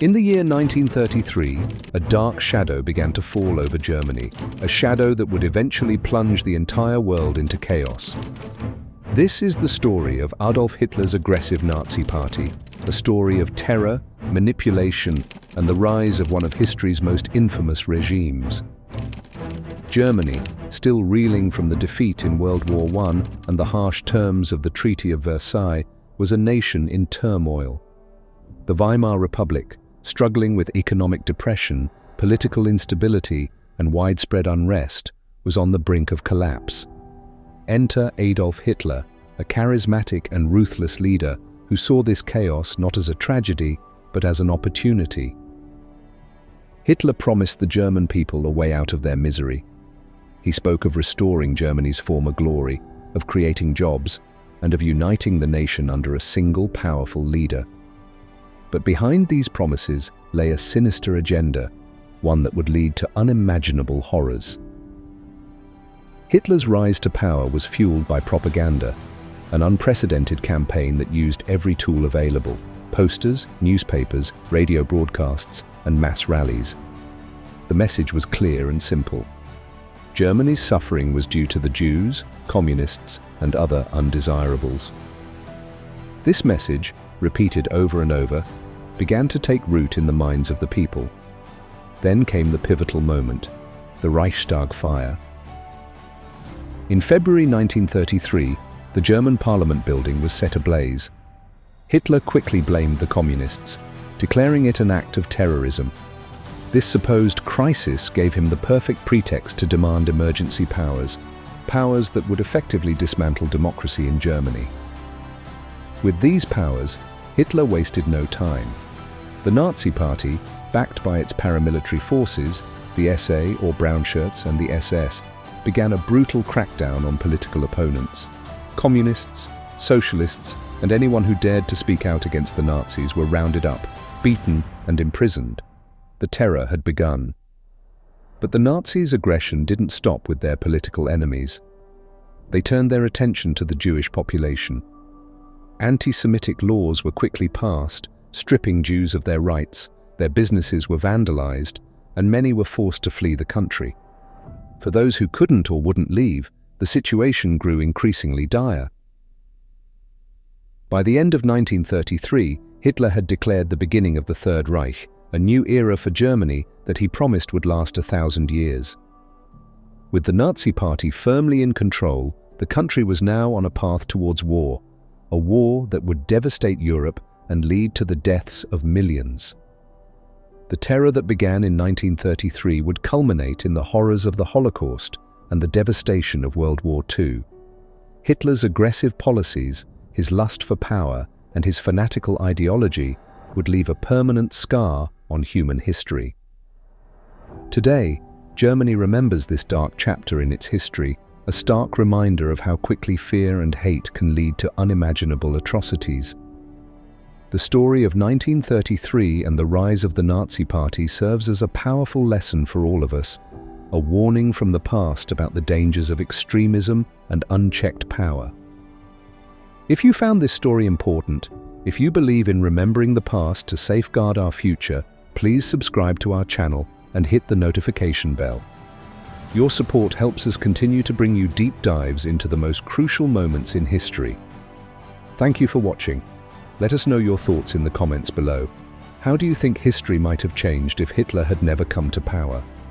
In the year 1933, a dark shadow began to fall over Germany, a shadow that would eventually plunge the entire world into chaos. This is the story of Adolf Hitler's aggressive Nazi party, a story of terror, manipulation, and the rise of one of history's most infamous regimes. Germany, still reeling from the defeat in World War I and the harsh terms of the Treaty of Versailles, was a nation in turmoil. The Weimar Republic, struggling with economic depression, political instability, and widespread unrest, was on the brink of collapse. Enter Adolf Hitler, a charismatic and ruthless leader who saw this chaos not as a tragedy, but as an opportunity. Hitler promised the German people a way out of their misery. He spoke of restoring Germany's former glory, of creating jobs, and of uniting the nation under a single powerful leader. But behind these promises lay a sinister agenda, one that would lead to unimaginable horrors. Hitler's rise to power was fueled by propaganda, an unprecedented campaign that used every tool available: posters, newspapers, radio broadcasts, and mass rallies. The message was clear and simple. Germany's suffering was due to the Jews, communists, and other undesirables. This message, repeated over and over, began to take root in the minds of the people. Then came the pivotal moment, the Reichstag fire. In February 1933, the German parliament building was set ablaze. Hitler quickly blamed the communists, declaring it an act of terrorism. This supposed crisis gave him the perfect pretext to demand emergency powers that would effectively dismantle democracy in Germany. With these powers, Hitler wasted no time. The Nazi Party, backed by its paramilitary forces, the SA or Brownshirts and the SS, began a brutal crackdown on political opponents. Communists, socialists, and anyone who dared to speak out against the Nazis were rounded up, beaten, and imprisoned. The terror had begun. But the Nazis' aggression didn't stop with their political enemies. They turned their attention to the Jewish population. Anti-Semitic laws were quickly passed, stripping Jews of their rights, their businesses were vandalized, and many were forced to flee the country. For those who couldn't or wouldn't leave, the situation grew increasingly dire. By the end of 1933, Hitler had declared the beginning of the Third Reich, a new era for Germany that he promised would last 1,000 years. With the Nazi Party firmly in control, the country was now on a path towards war, a war that would devastate Europe and lead to the deaths of millions. The terror that began in 1933 would culminate in the horrors of the Holocaust and the devastation of World War II. Hitler's aggressive policies, his lust for power, and his fanatical ideology would leave a permanent scar on human history. Today, Germany remembers this dark chapter in its history, a stark reminder of how quickly fear and hate can lead to unimaginable atrocities. The story of 1933 and the rise of the Nazi Party serves as a powerful lesson for all of us, a warning from the past about the dangers of extremism and unchecked power. If you found this story important, if you believe in remembering the past to safeguard our future, please subscribe to our channel and hit the notification bell. Your support helps us continue to bring you deep dives into the most crucial moments in history. Thank you for watching. Let us know your thoughts in the comments below. How do you think history might have changed if Hitler had never come to power?